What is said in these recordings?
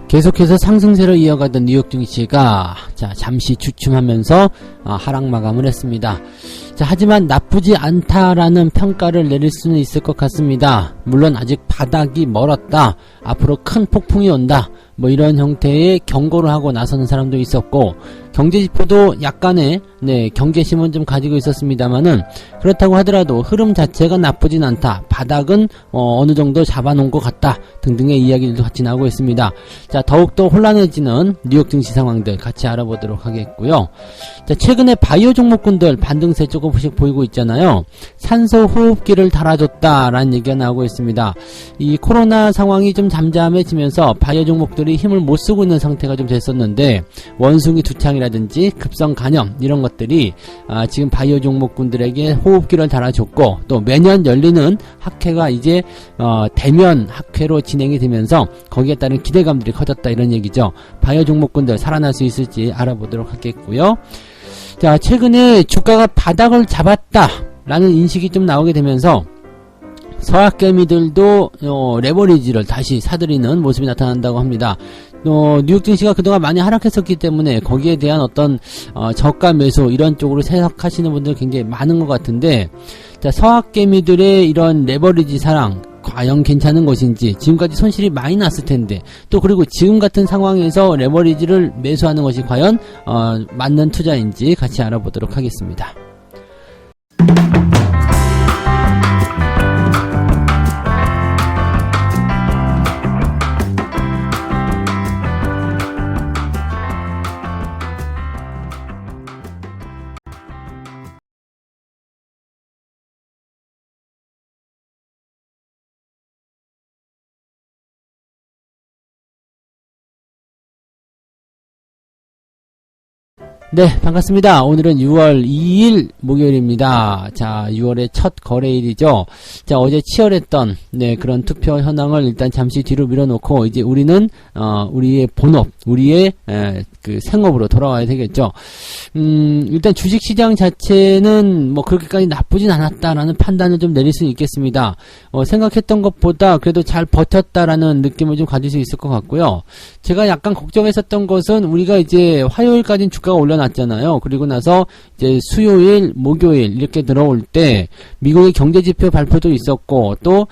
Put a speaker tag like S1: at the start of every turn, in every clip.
S1: 계속해서 상승세로 이어가던 뉴욕 증시가 잠시 주춤하면서 하락 마감을 했습니다. 하지만 나쁘지 않다라는 평가를 내릴 수는 있을 것 같습니다. 물론 아직 바닥이 멀었다, 앞으로 큰 폭풍이 온다, 뭐 이런 형태의 경고를 하고 나서는 사람도 있었고, 경제지표도 약간의 경계심은 좀 가지고 있었습니다만은, 그렇다고 하더라도 흐름 자체가 나쁘진 않다, 바닥은 어느 정도 잡아놓은 것 같다 등등의 이야기들도 같이 나오고 있습니다. 더욱더 혼란해지는 뉴욕 증시 상황들 같이 알아보도록 하겠고요. 최근에 바이오 종목군들 반등세 조금씩 보이고 있잖아요. 산소 호흡기를 달아줬다라는 얘기가 나오고 있습니다. 이 코로나 상황이 좀 잠잠해지면서 바이오 종목들이 힘을 못 쓰고 있는 상태가 좀 됐었는데, 원숭이 두창이라든지 급성 간염 이런 것들이 지금 바이오 종목군들에게 호흡기를 달아줬고, 또 매년 열리는 학회가 이제 대면 학회로 진행이 되면서 거기에 따른 기대감들이 커졌다 이런 얘기죠. 바이오 종목군들 살아날 수 있을지 알아보도록 하겠고요. 최근에 주가가 바닥을 잡았다라는 인식이 좀 나오게 되면서 서학개미들도 레버리지를 다시 사들이는 모습이 나타난다고 합니다. 뉴욕 증시가 그동안 많이 하락했었기 때문에 거기에 대한 어떤 저가 매수 이런 쪽으로 생각하시는 분들 굉장히 많은 것 같은데, 서학개미들의 이런 레버리지 사랑 과연 괜찮은 것인지, 지금까지 손실이 많이 났을 텐데, 또 그리고 지금 같은 상황에서 레버리지를 매수하는 것이 과연 맞는 투자인지 같이 알아보도록 하겠습니다. 네, 반갑습니다. 오늘은 6월 2일 목요일입니다. 6월의 첫 거래일이죠. 어제 치열했던 그런 투표 현황을 일단 잠시 뒤로 밀어놓고, 이제 우리는 우리의 본업, 우리의 그 생업으로 돌아와야 되겠죠. 일단 주식시장 자체는 뭐 그렇게까지 나쁘진 않았다라는 판단을 좀 내릴 수 있겠습니다. 생각했던 것보다 그래도 잘 버텼다라는 느낌을 좀 가질 수 있을 것 같고요. 제가 약간 걱정했었던 것은, 우리가 이제 화요일까지는 주가가 올려놨잖아요. 그리고 나서 이제 수요일, 목요일 이렇게 들어올 때 미국의 경제지표 발표도 있었고, 또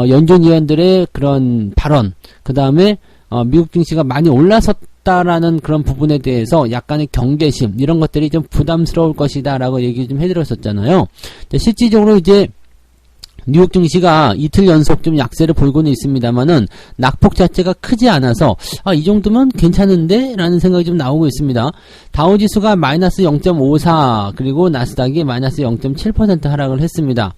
S1: 연준 위원들의 그런 발언, 그 다음에 미국 증시가 많이 올라섰다라는 그런 부분에 대해서 약간의 경계심 이런 것들이 좀 부담스러울 것이다 라고 얘기 좀 해드렸었잖아요. 실질적으로 이제 뉴욕 증시가 이틀 연속 좀 약세를 보이고는 있습니다만은 낙폭 자체가 크지 않아서 이 정도면 괜찮은데 라는 생각이 좀 나오고 있습니다. 다우지수가 마이너스 0.54, 그리고 나스닥이 마이너스 0.7% 하락을 했습니다.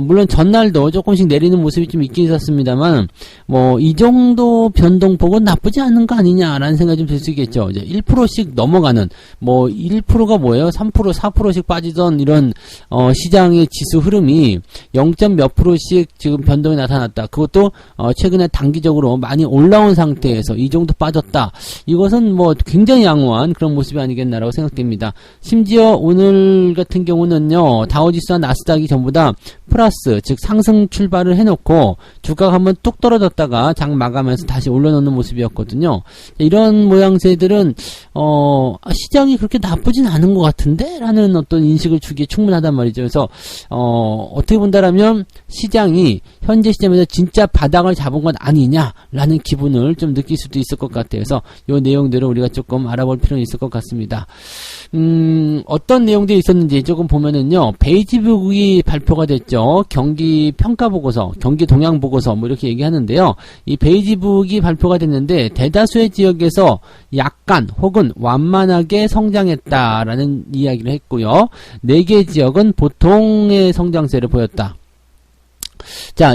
S1: 물론 전날도 조금씩 내리는 모습이 좀 있긴 있었습니다만, 뭐 이 정도 변동폭은 나쁘지 않은 거 아니냐라는 생각이 좀 들 수 있겠죠. 이제 1%씩 넘어가는, 뭐 1%가 뭐예요? 3%, 4%씩 빠지던 이런 시장의 지수 흐름이 0. 몇 %씩 지금 변동이 나타났다. 그것도 최근에 단기적으로 많이 올라온 상태에서 이 정도 빠졌다. 이것은 뭐 굉장히 양호한 그런 모습이 아니겠나라고 생각됩니다. 심지어 오늘 같은 경우는요, 다우지수와 나스닥이 전부 다 플러스, 즉 상승 출발을 해놓고 주가가 한번 뚝 떨어졌다가 장 마감해서 다시 올려놓는 모습이었거든요. 이런 모양새들은 시장이 그렇게 나쁘진 않은 것 같은데? 라는 어떤 인식을 주기에 충분하단 말이죠. 그래서 어떻게 본다라면 시장이 현재 시점에서 진짜 바닥을 잡은 건 아니냐라는 기분을 좀 느낄 수도 있을 것 같아요. 그래서 이 내용들을 우리가 조금 알아볼 필요는 있을 것 같습니다. 어떤 내용들이 있었는지 조금 보면은요, 베이지북이 발표가 됐죠. 경기 평가 보고서, 경기 동향 보고서 뭐 이렇게 얘기하는데요. 이 베이지북이 발표가 됐는데 대다수의 지역에서 약간 혹은 완만하게 성장했다라는 이야기를 했고요. 4개 지역은 보통의 성장세를 보였다.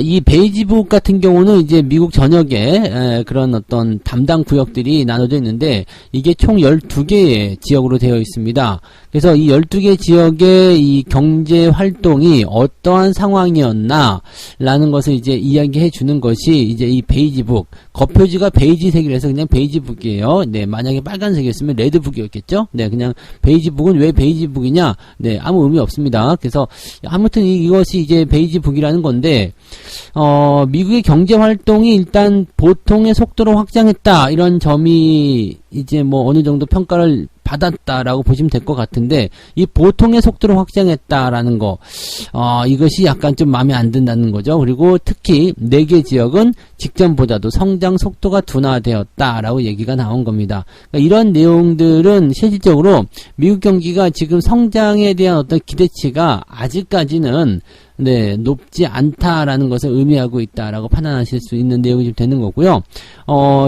S1: 이 베이지북 같은 경우는 이제 미국 전역에 그런 어떤 담당 구역들이 나눠져 있는데, 이게 총 12개의 지역으로 되어 있습니다. 그래서 이 12개 지역의 이 경제 활동이 어떠한 상황이었나 라는 것을 이제 이야기해 주는 것이 이제 이 베이지북, 겉표지가 베이지색이라서 그냥 베이지북이에요. 만약에 빨간색이었으면 레드북이었겠죠. 그냥 베이지북은 왜 베이지북이냐? 아무 의미 없습니다. 그래서 아무튼 이것이 이제 베이지북이라는 건데, 있는데, 미국의 경제 활동이 일단 보통의 속도로 확장했다. 이런 점이 이제 뭐 어느 정도 평가를 받았다라고 보시면 될 것 같은데, 이 보통의 속도로 확장했다라는 거, 이것이 약간 좀 마음에 안 든다는 거죠. 그리고 특히 4개 지역은 직전보다도 성장 속도가 둔화되었다라고 얘기가 나온 겁니다. 그러니까 이런 내용들은 실질적으로 미국 경기가 지금 성장에 대한 어떤 기대치가 아직까지는 높지 않다라는 것을 의미하고 있다라고 판단하실 수 있는 내용이 좀 되는 거고요.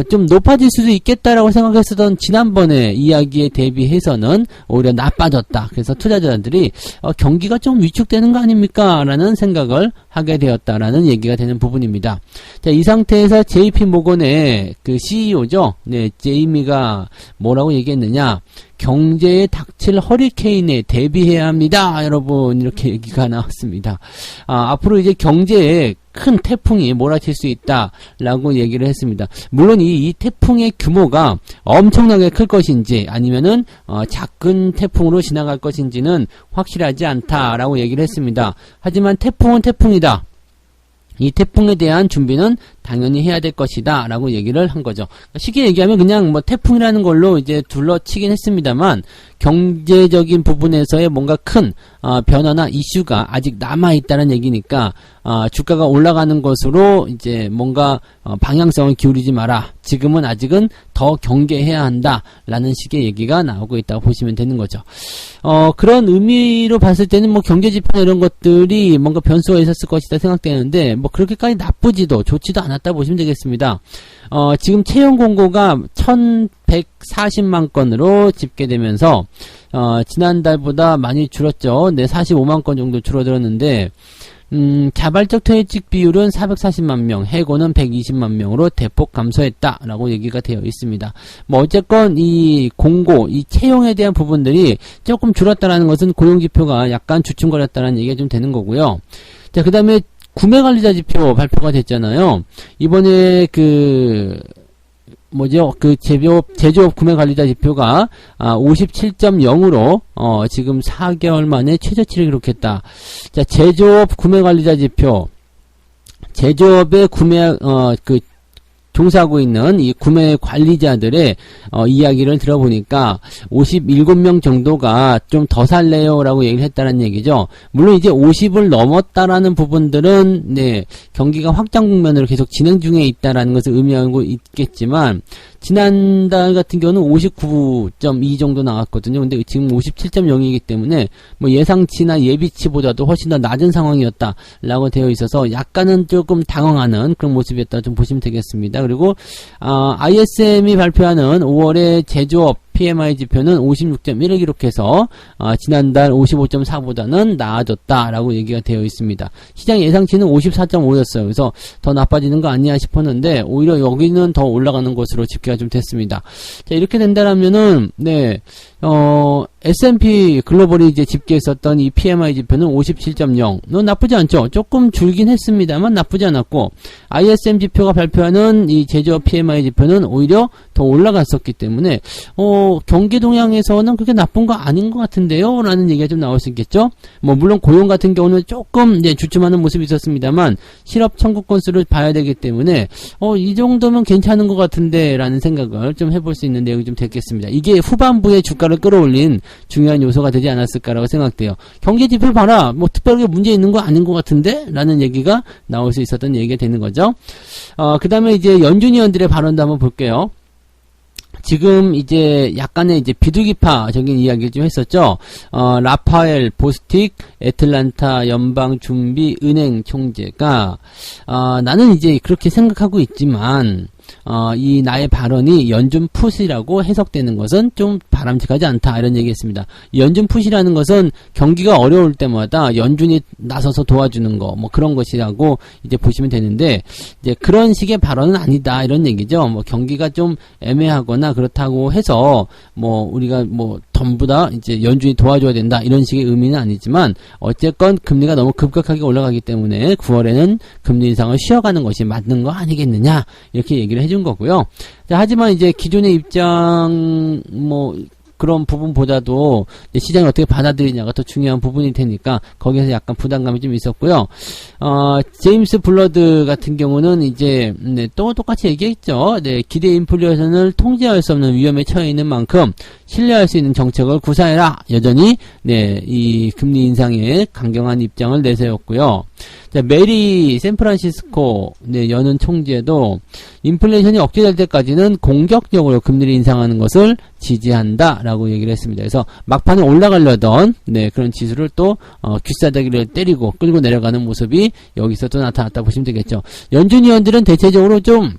S1: 좀 높아질 수도 있겠다라고 생각했었던 지난번에 이야기에 대비해서는 오히려 나빠졌다. 그래서 투자자들이 경기가 좀 위축되는 거 아닙니까? 라는 생각을 하게 되었다라는 얘기가 되는 부분입니다. 자, 이 상태에서 JP 모건의 그 CEO죠. 제이미가 뭐라고 얘기했느냐? 경제에 닥칠 허리케인에 대비해야 합니다. 여러분, 이렇게 얘기가 나왔습니다. 앞으로 이제 경제에 큰 태풍이 몰아칠 수 있다라고 얘기를 했습니다. 물론 이 태풍의 규모가 엄청나게 클 것인지 아니면은 작은 태풍으로 지나갈 것인지는 확실하지 않다라고 얘기를 했습니다. 하지만 태풍은 태풍이다. 이 태풍에 대한 준비는 당연히 해야 될 것이다 라고 얘기를 한 거죠. 쉽게 얘기하면 그냥 뭐 태풍이라는 걸로 이제 둘러치긴 했습니다만 경제적인 부분에서의 뭔가 큰 변화나 이슈가 아직 남아있다는 얘기니까 주가가 올라가는 것으로 이제 뭔가 방향성을 기울이지 마라. 지금은 아직은 더 경계해야 한다 라는 식의 얘기가 나오고 있다고 보시면 되는 거죠. 그런 의미로 봤을 때는 뭐 경제지표 이런 것들이 뭔가 변수가 있었을 것이다 생각되는데 뭐 그렇게까지 나쁘지도 좋지도 않았다 보시면 되겠습니다. 지금 채용 공고가 1140만 건으로 집계되면서 지난달보다 많이 줄었죠. 45만 건 정도 줄어들었는데 자발적 퇴직 비율은 440만 명, 해고는 120만 명으로 대폭 감소했다라고 얘기가 되어 있습니다. 뭐 어쨌건 이 공고, 이 채용에 대한 부분들이 조금 줄었다라는 것은 고용지표가 약간 주춤거렸다는 얘기가 좀 되는 거고요. 자, 그 다음에 구매관리자 지표 발표가 됐잖아요. 이번에 제조업 구매관리자 지표가 57.0으로 지금 4개월 만에 최저치를 기록했다. 자, 제조업 구매관리자 지표, 제조업의 종사하고 있는 이 구매 관리자들의 이야기를 들어보니까 57명 정도가 좀 더 살래요 라고 얘기를 했다는 얘기죠. 물론 이제 50을 넘었다라는 부분들은 경기가 확장 국면으로 계속 진행 중에 있다라는 것을 의미하고 있겠지만 지난달 같은 경우는 59.2 정도 나왔거든요. 근데 지금 57.0이기 때문에 뭐 예상치나 예비치보다도 훨씬 더 낮은 상황이었다라고 되어 있어서 약간은 조금 당황하는 그런 모습이었다 좀 보시면 되겠습니다. 그리고 ISM이 발표하는 5월의 제조업 PMI 지표는 56.1을 기록해서 지난달 55.4보다는 나아졌다라고 얘기가 되어 있습니다. 시장 예상치는 54.5였어요. 그래서 더 나빠지는 거 아니야 싶었는데 오히려 여기는 더 올라가는 것으로 집계가 좀 됐습니다. 자, 이렇게 된다라면은 S&P 글로벌이 이제 집계했었던 이 PMI 지표는 57.0. 나쁘지 않죠. 조금 줄긴 했습니다만 나쁘지 않았고 ISM 지표가 발표하는 이 제조업 PMI 지표는 오히려 더 올라갔었기 때문에 경기 동향에서는 그렇게 나쁜 거 아닌 것 같은데요 라는 얘기가 좀 나올 수 있겠죠. 뭐 물론 고용 같은 경우는 조금 주춤하는 모습이 있었습니다만 실업 청구 건수를 봐야 되기 때문에 이 정도면 괜찮은 것 같은데 라는 생각을 좀 해볼 수 있는 내용이 좀 됐겠습니다. 이게 후반부에 주가를 끌어올린 중요한 요소가 되지 않았을까라고 생각돼요. 경제 지표 봐라. 뭐 특별하게 문제 있는 거 아닌 것 같은데? 라는 얘기가 나올 수 있었던 얘기가 되는 거죠. 그 다음에 이제 연준 위원들의 발언도 한번 볼게요. 지금 이제 약간의 이제 비둘기파적인 이야기를 좀 했었죠. 라파엘 보스틱 애틀란타 연방준비은행 총재가 나는 이제 그렇게 생각하고 있지만 이 나의 발언이 연준 풋이라고 해석되는 것은 좀 바람직하지 않다 이런 얘기했습니다. 연준 풋이라는 것은 경기가 어려울 때마다 연준이 나서서 도와주는 거 뭐 그런 것이라고 이제 보시면 되는데 이제 그런 식의 발언은 아니다 이런 얘기죠. 뭐 경기가 좀 애매하거나 그렇다고 해서 뭐 우리가 뭐 전부 다 이제 연준이 도와줘야 된다 이런 식의 의미는 아니지만 어쨌건 금리가 너무 급격하게 올라가기 때문에 9월에는 금리 인상을 쉬어가는 것이 맞는 거 아니겠느냐 이렇게 얘기를 해준 거고요. 자, 하지만 이제 기존의 입장 그런 부분보다도 시장이 어떻게 받아들이냐가 더 중요한 부분이 되니까 거기에서 약간 부담감이 좀 있었고요. 제임스 블러드 같은 경우는 이제 또 똑같이 얘기했죠. 기대 인플레이션을 통제할 수 없는 위험에 처해 있는 만큼 신뢰할 수 있는 정책을 구사해라. 여전히 이 금리 인상에 강경한 입장을 내세웠고요. 자, 메리 샌프란시스코 연은 총재도 인플레이션이 억제될 때까지는 공격적으로 금리를 인상하는 것을 지지한다라고 얘기를 했습니다. 그래서 막판에 올라가려던 그런 지수를 또 귓사다기를 때리고 끌고 내려가는 모습이 여기서 또 나타났다 보시면 되겠죠. 연준 위원들은 대체적으로 좀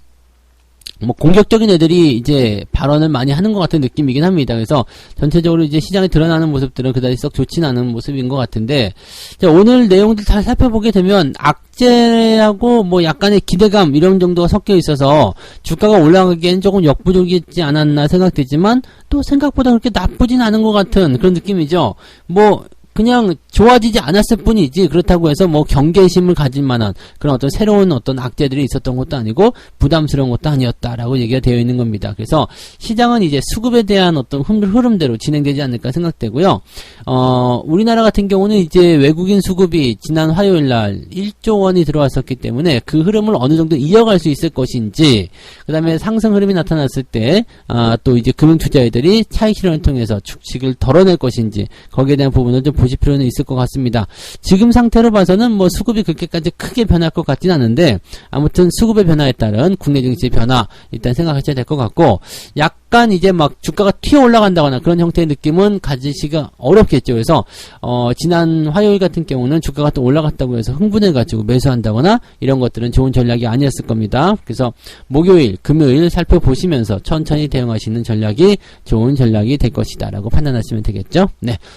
S1: 공격적인 애들이 이제 발언을 많이 하는 것 같은 느낌이긴 합니다. 그래서 전체적으로 이제 시장에 드러나는 모습들은 그다지 썩 좋지는 않은 모습인 것 같은데, 자, 오늘 내용들 잘 살펴보게 되면 악재하고 약간의 기대감 이런 정도가 섞여 있어서 주가가 올라가기엔 조금 역부족이지 않았나 생각되지만 또 생각보다 그렇게 나쁘진 않은 것 같은 그런 느낌이죠. 그냥 좋아지지 않았을 뿐이지 그렇다고 해서 경계심을 가질 만한 그런 어떤 새로운 어떤 악재들이 있었던 것도 아니고 부담스러운 것도 아니었다라고 얘기가 되어 있는 겁니다. 그래서 시장은 이제 수급에 대한 어떤 흐름대로 진행되지 않을까 생각되고요. 우리나라 같은 경우는 이제 외국인 수급이 지난 화요일 날 1조 원이 들어왔었기 때문에 그 흐름을 어느 정도 이어갈 수 있을 것인지, 그 다음에 상승 흐름이 나타났을 때 또 이제 금융투자애들이 차익 실현을 통해서 축식을 덜어낼 것인지 거기에 대한 부분을 좀 보실 필요는 있을 것 같습니다. 지금 상태로 봐서는 수급이 그렇게까지 크게 변할 것 같진 않은데, 아무튼 수급의 변화에 따른 국내 증시의 변화 일단 생각하셔야 될 것 같고, 약간 이제 주가가 튀어 올라간다거나 그런 형태의 느낌은 가지시기가 어렵겠죠. 그래서 지난 화요일 같은 경우는 주가가 또 올라갔다고 해서 흥분해가지고 매수한다거나 이런 것들은 좋은 전략이 아니었을 겁니다. 그래서 목요일, 금요일 살펴보시면서 천천히 대응하시는 전략이 좋은 전략이 될 것이다 라고 판단하시면 되겠죠.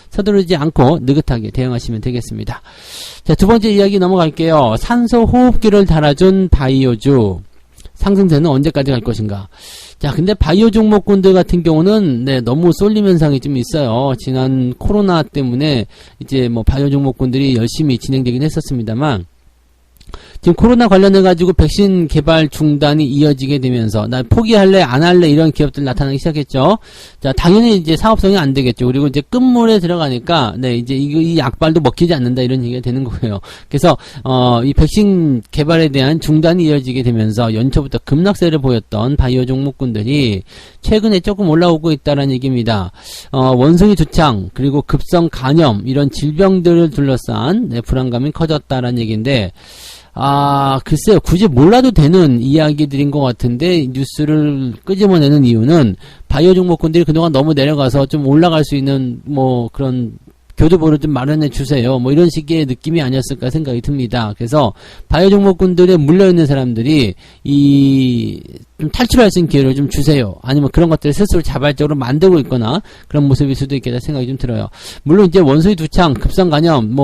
S1: 서두르지 않고 느긋하게 대응하시면 되겠습니다. 자, 두 번째 이야기 넘어갈게요. 산소 호흡기를 달아준 바이오주 상승세는 언제까지 갈 것인가. 자, 근데 바이오 종목군들 같은 경우는 너무 쏠림 현상이 좀 있어요. 지난 코로나 때문에 이제 바이오 종목군들이 열심히 진행되긴 했었습니다만, 지금 코로나 관련해가지고 백신 개발 중단이 이어지게 되면서 나 포기할래 안 할래 이런 기업들 나타나기 시작했죠. 자, 당연히 이제 사업성이 안 되겠죠. 그리고 이제 끝물에 들어가니까 이제 이 약발도 먹히지 않는다 이런 얘기가 되는 거예요. 그래서 이 백신 개발에 대한 중단이 이어지게 되면서 연초부터 급락세를 보였던 바이오 종목군들이 최근에 조금 올라오고 있다는 얘기입니다. 원숭이 두창 그리고 급성 간염 이런 질병들을 둘러싼 불안감이 커졌다라는 얘기인데, 글쎄요. 굳이 몰라도 되는 이야기들인 것 같은데 뉴스를 끄집어내는 이유는 바이오 종목군들이 그동안 너무 내려가서 좀 올라갈 수 있는 그런 교두보를 좀 마련해 주세요. 이런 식의 느낌이 아니었을까 생각이 듭니다. 그래서 바이오 종목군들에 물려있는 사람들이 좀 탈출할 수 있는 기회를 좀 주세요. 아니면 그런 것들을 스스로 자발적으로 만들고 있거나 그런 모습일 수도 있겠다 생각이 좀 들어요. 물론 이제 원수의 두창, 급성 간염,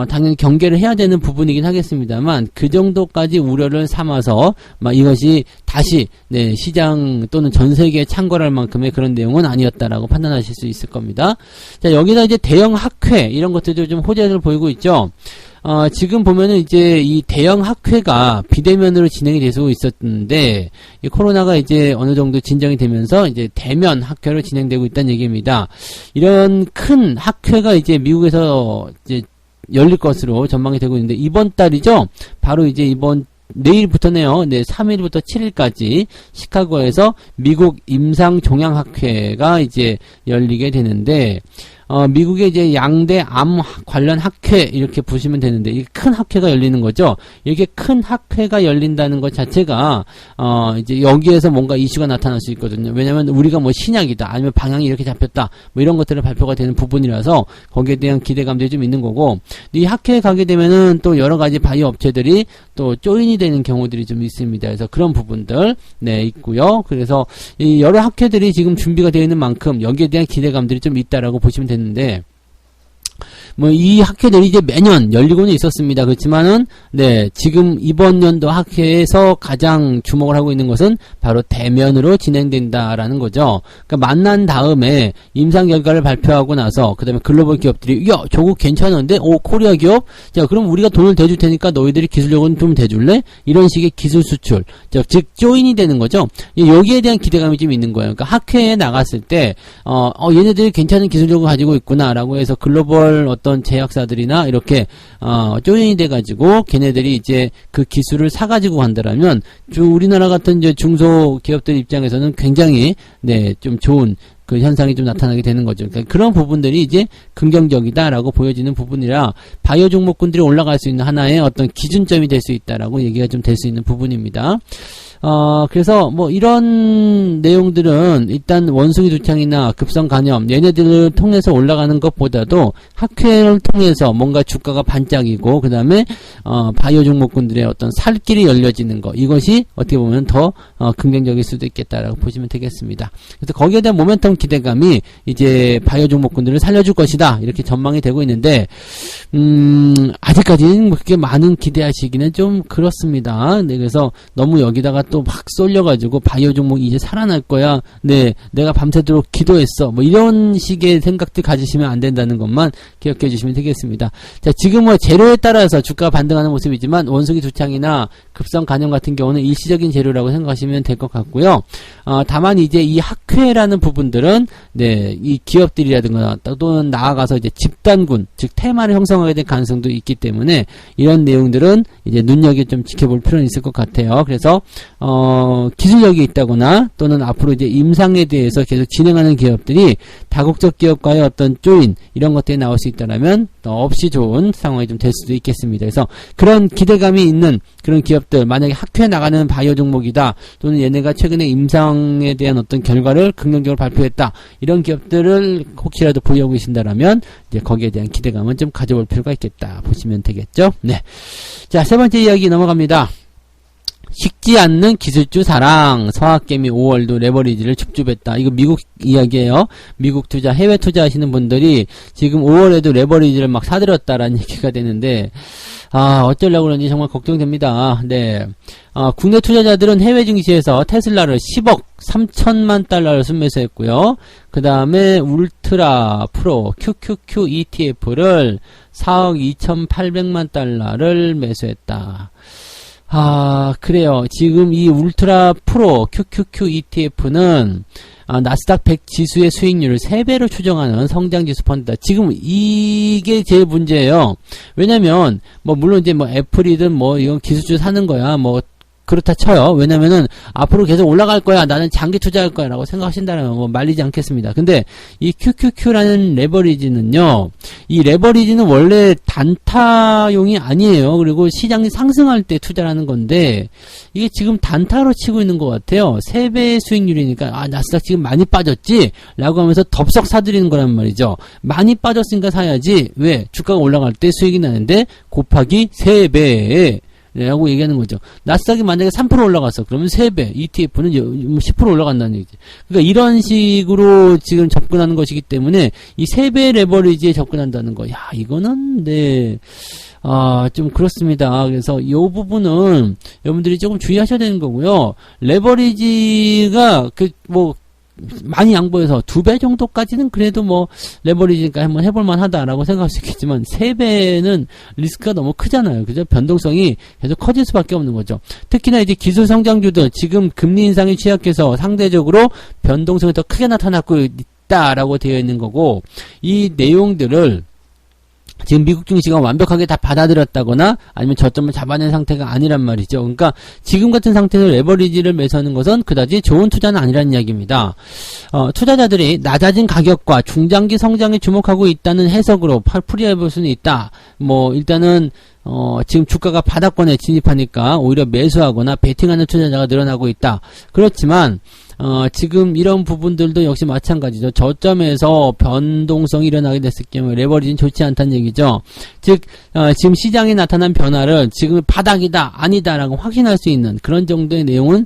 S1: 당연히 경계를 해야 되는 부분이긴 하겠습니다만 그 정도까지 우려를 삼아서 이것이 다시 시장 또는 전 세계에 창궐할 만큼의 그런 내용은 아니었다라고 판단하실 수 있을 겁니다. 자, 여기다 이제 대형 학회 이런 것들도 좀 호재를 보이고 있죠. 지금 보면은 이제 이 대형 학회가 비대면으로 진행이 돼서 있었는데, 이 코로나가 이제 어느 정도 진정이 되면서 이제 대면 학회로 진행되고 있다는 얘기입니다. 이런 큰 학회가 이제 미국에서 이제 열릴 것으로 전망이 되고 있는데, 이번 달이죠? 바로 이제 내일부터네요. 3일부터 7일까지 시카고에서 미국 임상종양학회가 이제 열리게 되는데, 미국의 이제 양대 암 관련 학회 이렇게 보시면 되는데, 이 큰 학회가 열리는 거죠. 이렇게 큰 학회가 열린다는 것 자체가 이제 여기에서 뭔가 이슈가 나타날 수 있거든요. 왜냐면 우리가 신약이다 아니면 방향이 이렇게 잡혔다 이런 것들을 발표가 되는 부분이라서 거기에 대한 기대감들이 좀 있는 거고, 이 학회에 가게 되면은 또 여러 가지 바이오 업체들이 또 조인이 되는 경우들이 좀 있습니다. 그래서 그런 부분들 있고요. 그래서 이 여러 학회들이 지금 준비가 되어 있는 만큼 여기에 대한 기대감들이 좀 있다라고 보시면 되는데, 뭐 이 학회들이 이제 매년 열리고는 있었습니다. 그렇지만은 네, 지금 이번 연도 학회에서 가장 주목을 하고 있는 것은 바로 대면으로 진행된다라는 거죠. 그러니까 만난 다음에 임상 결과를 발표하고 나서 그다음에 글로벌 기업들이 야, 저거 괜찮은데? 오, 코리아 기업? 자, 그럼 우리가 돈을 대줄 테니까 너희들이 기술력은 좀 대줄래? 이런 식의 기술 수출, 즉 조인이 되는 거죠. 여기에 대한 기대감이 좀 있는 거예요. 그러니까 학회에 나갔을 때 얘네들이 괜찮은 기술력을 가지고 있구나라고 해서 글로벌 어떤 제약사들이나 이렇게 조인이 돼가지고 걔네들이 이제 그 기술을 사가지고 간다라면 우리나라 같은 이제 중소기업들 입장에서는 굉장히 네, 좀 좋은 그 현상이 좀 나타나게 되는 거죠. 그러니까 그런 부분들이 이제 긍정적이다라고 보여지는 부분이라 바이오 종목군들이 올라갈 수 있는 하나의 어떤 기준점이 될 수 있다라고 얘기가 좀 될 수 있는 부분입니다. 그래서 뭐 이런 내용들은 일단 원숭이 두창이나 급성 간염 얘네들을 통해서 올라가는 것보다도 학회를 통해서 뭔가 주가가 반짝이고 그 다음에 바이오 종목군들의 어떤 살길이 열려지는 거, 이것이 어떻게 보면 더 긍정적일 수도 있겠다라고 보시면 되겠습니다. 그래서 거기에 대한 모멘텀 기대감이 이제 바이오 종목군들을 살려줄 것이다 이렇게 전망이 되고 있는데 아직까지는 그렇게 많은 기대하시기는 좀 그렇습니다. 네, 그래서 너무 여기다가 또 막 쏠려가지고 바이오 종목이 이제 살아날 거야. 네, 내가 밤새도록 기도했어. 뭐 이런 식의 생각들 가지시면 안 된다는 것만 기억해 주시면 되겠습니다. 자, 지금 뭐 재료에 따라서 주가가 반등하는 모습이지만 원숭이 두창이나 급성 간염 같은 경우는 일시적인 재료라고 생각하시면 될 것 같고요. 다만 이제 이 학회라는 부분들은 네, 이 기업들이라든가 또는 나아가서 이제 집단군, 즉 테마를 형성하게 될 가능성도 있기 때문에 이런 내용들은 이제 눈여겨 좀 지켜볼 필요는 있을 것 같아요. 그래서 기술력이 있다거나 또는 앞으로 이제 임상에 대해서 계속 진행하는 기업들이 다국적 기업과의 어떤 조인 이런 것들이 나올 수 있다라면 없이 좋은 상황이 좀 될 수도 있겠습니다. 그래서 그런 기대감이 있는 그런 기업들, 만약에 학회에 나가는 바이오 종목이다 또는 얘네가 최근에 임상에 대한 어떤 결과를 긍정적으로 발표했다, 이런 기업들을 혹시라도 보유하고 계신다라면 이제 거기에 대한 기대감은 좀 가져볼 필요가 있겠다 보시면 되겠죠. 네. 자, 세 번째 이야기 넘어갑니다. 식지 않는 기술주 사랑, 서학개미 5월도 레버리지를 줍줍했다. 이거 미국 이야기예요. 미국 투자, 해외 투자하시는 분들이 지금 5월에도 레버리지를 막 사들였다라는 얘기가 되는데, 어쩌려고 그런지 정말 걱정됩니다. 네. 국내 투자자들은 해외 증시에서 테슬라를 10억 3천만 달러를 순매수했고요. 그 다음에 울트라 프로 QQQ ETF를 4억 2,800만 달러를 매수했다. 그래요. 지금 이 울트라 프로 QQQ ETF는 나스닥 100 지수의 수익률을 3배로 추정하는 성장지수 펀드다. 지금 이게 제일 문제예요. 왜냐면 물론 이제 애플이든 이건 기술주 사는 거야. 그렇다 쳐요. 왜냐면은 앞으로 계속 올라갈 거야, 나는 장기 투자할 거야 라고 생각하신다면 말리지 않겠습니다. 근데 이 QQQ라는 레버리지는요, 이 레버리지는 원래 단타용이 아니에요. 그리고 시장이 상승할 때 투자하는 건데 이게 지금 단타로 치고 있는 것 같아요. 3배의 수익률이니까 나스닥 지금 많이 빠졌지? 라고 하면서 덥석 사들이는 거란 말이죠. 많이 빠졌으니까 사야지. 왜? 주가가 올라갈 때 수익이 나는데 곱하기 3배 라고 얘기하는 거죠. 나스닥이 만약에 3% 올라갔어. 그러면 3배, ETF는 10% 올라간다는 얘기지. 그러니까 이런 식으로 지금 접근하는 것이기 때문에 이 3배 레버리지에 접근한다는 거. 이거는 네. 좀 그렇습니다. 그래서 이 부분은 여러분들이 조금 주의하셔야 되는 거고요. 레버리지가 많이 양보해서 2배 정도까지는 그래도 레버리지니까 한번 해볼만 하다라고 생각할 수 있겠지만 3배는 리스크가 너무 크잖아요. 그죠? 변동성이 계속 커질 수밖에 없는 거죠. 특히나 이제 기술 성장주들 지금 금리 인상이 취약해서 상대적으로 변동성이 더 크게 나타나고 있다라고 되어 있는 거고, 이 내용들을 지금 미국 증시가 완벽하게 다 받아들였다거나 아니면 저점을 잡아낸 상태가 아니란 말이죠. 그러니까 지금 같은 상태에서 레버리지를 매수하는 것은 그다지 좋은 투자는 아니라는 이야기입니다. 투자자들이 낮아진 가격과 중장기 성장에 주목하고 있다는 해석으로 풀이해 볼 수는 있다. 일단은 지금 주가가 바닥권에 진입하니까 오히려 매수하거나 베팅하는 투자자가 늘어나고 있다. 그렇지만 지금 이런 부분들도 역시 마찬가지죠. 저점에서 변동성이 일어나게 됐을 경우에 레버리지는 좋지 않다는 얘기죠. 즉 지금 시장에 나타난 변화를 지금 바닥이다 아니다라고 확신할 수 있는 그런 정도의 내용은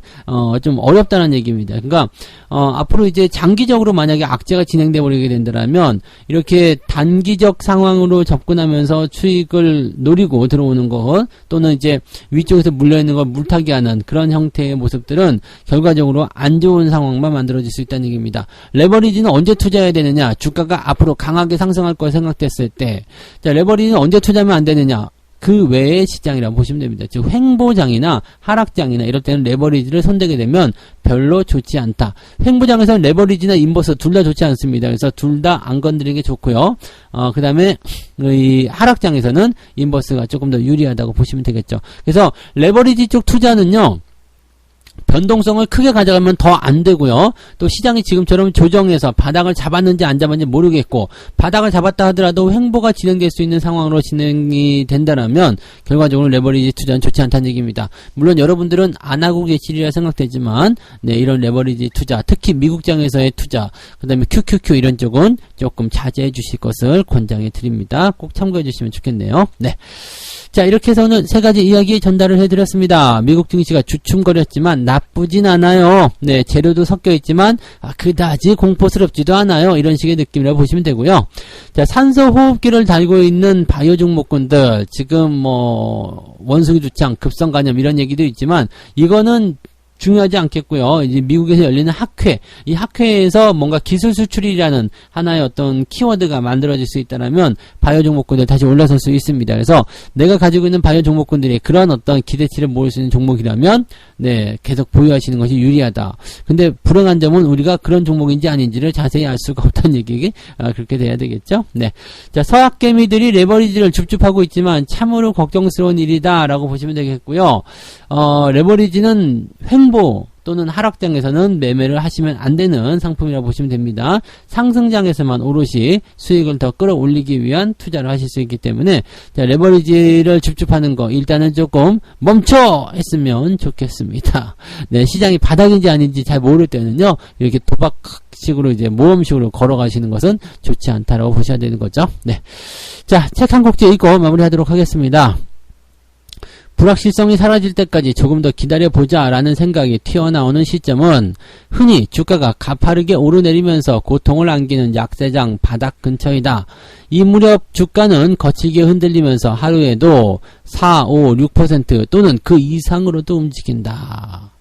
S1: 좀 어렵다는 얘기입니다. 그러니까 앞으로 이제 장기적으로 만약에 악재가 진행돼 버리게 된다면 이렇게 단기적 상황으로 접근하면서 수익을 노리고 들어오는 것 또는 이제 위쪽에서 물려있는 걸 물타기 하는 그런 형태의 모습들은 결과적으로 안 좋은 상황만 만들어질 수 있다는 얘기입니다. 레버리지는 언제 투자해야 되느냐? 주가가 앞으로 강하게 상승할 거 생각됐을 때. 자, 레버리지는 언제 투자하면 안 되느냐? 그 외의 시장이라고 보시면 됩니다. 즉 횡보장이나 하락장이나 이럴 때는 레버리지를 손대게 되면 별로 좋지 않다. 횡보장에서는 레버리지나 인버스 둘 다 좋지 않습니다. 그래서 둘 다 안 건드리는 게 좋고요. 그 다음에 이 하락장에서는 인버스가 조금 더 유리하다고 보시면 되겠죠. 그래서 레버리지 쪽 투자는요. 변동성을 크게 가져가면 더 안 되고요. 또 시장이 지금처럼 조정해서 바닥을 잡았는지 안 잡았는지 모르겠고 바닥을 잡았다 하더라도 횡보가 진행될 수 있는 상황으로 진행이 된다면 결과적으로 레버리지 투자는 좋지 않다는 얘기입니다. 물론 여러분들은 안 하고 계시리라 생각되지만 이런 레버리지 투자 특히 미국장에서의 투자 그 다음에 QQQ 이런 쪽은 조금 자제해 주실 것을 권장해 드립니다. 꼭 참고해 주시면 좋겠네요. 네. 자, 이렇게 해서 오늘 세 가지 이야기 전달을 해드렸습니다. 미국 증시가 주춤거렸지만 나쁘진 않아요. 네, 재료도 섞여 있지만 그다지 공포스럽지도 않아요. 이런 식의 느낌이라고 보시면 되고요. 자, 산소 호흡기를 달고 있는 바이오 종목군들 지금 원숭이 두창, 급성 간염 이런 얘기도 있지만 이거는 중요하지 않겠고요. 이제 미국에서 열리는 학회, 이 학회에서 뭔가 기술 수출이라는 하나의 어떤 키워드가 만들어질 수 있다면 바이오 종목군들 다시 올라설 수 있습니다. 그래서 내가 가지고 있는 바이오 종목군들이 그런 어떤 기대치를 모을 수 있는 종목이라면 계속 보유하시는 것이 유리하다. 근데 불행한 점은 우리가 그런 종목인지 아닌지를 자세히 알 수가 없다는 얘기, 그렇게 돼야 되겠죠. 네. 자, 서학개미들이 레버리지를 줍줍하고 있지만 참으로 걱정스러운 일이다라고 보시면 되겠고요. 레버리지는 횡보 또는 하락장에서는 매매를 하시면 안 되는 상품이라고 보시면 됩니다. 상승장에서만 오롯이 수익을 더 끌어올리기 위한 투자를 하실 수 있기 때문에 자, 레버리지를 줍줍하는 거 일단은 조금 멈춰 했으면 좋겠습니다. 네, 시장이 바닥인지 아닌지 잘 모를 때는요. 이렇게 도박식으로 이제 모험식으로 걸어가시는 것은 좋지 않다라고 보셔야 되는 거죠. 네. 자, 책 한 곡째 읽고 마무리하도록 하겠습니다. 불확실성이 사라질 때까지 조금 더 기다려보자 라는 생각이 튀어나오는 시점은 흔히 주가가 가파르게 오르내리면서 고통을 안기는 약세장 바닥 근처이다. 이 무렵 주가는 거칠게 흔들리면서 하루에도 4, 5, 6% 또는 그 이상으로도 움직인다.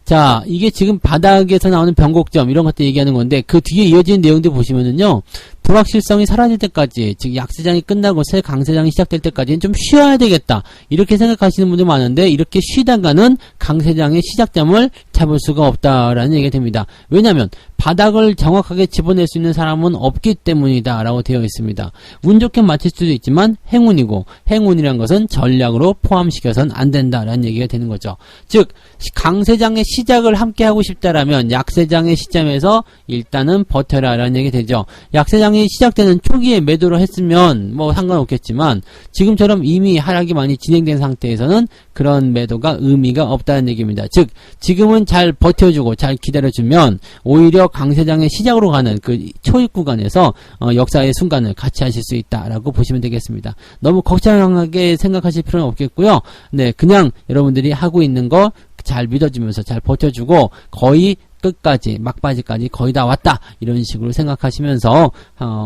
S1: 자, 이게 지금 바닥에서 나오는 변곡점 이런 것들 얘기하는 건데 그 뒤에 이어지는 내용들 보시면은요. 불확실성이 사라질 때까지 즉 약세장이 끝나고 새 강세장이 시작될 때까지는 좀 쉬어야 되겠다 이렇게 생각하시는 분들 많은데 이렇게 쉬다가는 강세장의 시작점을 잡을 수가 없다라는 얘기가 됩니다. 왜냐하면 바닥을 정확하게 집어낼 수 있는 사람은 없기 때문이다 라고 되어 있습니다. 운 좋게 맞힐 수도 있지만 행운이고 행운이란 것은 전략으로 포함시켜서는 안 된다라는 얘기가 되는 거죠. 즉 강세장의 시작을 함께 하고 싶다라면 약세장의 시점에서 일단은 버텨라 라는 얘기가 되죠. 약세장이 시작되는 초기에 매도를 했으면 뭐 상관없겠지만 지금처럼 이미 하락이 많이 진행된 상태에서는 그런 매도가 의미가 없다는 얘기입니다. 즉 지금은 잘 버텨주고 잘 기다려주면 오히려 강세장의 시작으로 가는 그 초입 구간에서 역사의 순간을 같이 하실 수 있다라고 보시면 되겠습니다. 너무 걱정하게 생각하실 필요는 없겠고요. 네, 그냥 여러분들이 하고 있는 거 잘 믿어주면서 잘 버텨주고 거의 끝까지 막바지까지 거의 다 왔다 이런 식으로 생각하시면서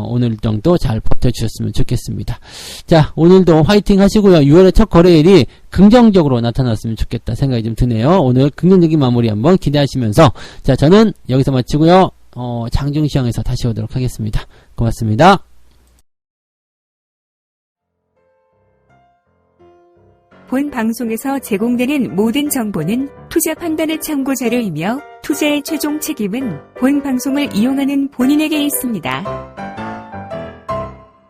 S1: 오늘 정도 잘 버텨주셨으면 좋겠습니다. 자, 오늘도 화이팅 하시고요. 6월의 첫 거래일이 긍정적으로 나타났으면 좋겠다 생각이 좀 드네요. 오늘 긍정적인 마무리 한번 기대하시면서 자, 저는 여기서 마치고요. 장중시장에서 다시 오도록 하겠습니다. 고맙습니다.
S2: 본 방송에서 제공되는 모든 정보는 투자 판단의 참고 자료이며 투자의 최종 책임은 본 방송을 이용하는 본인에게 있습니다.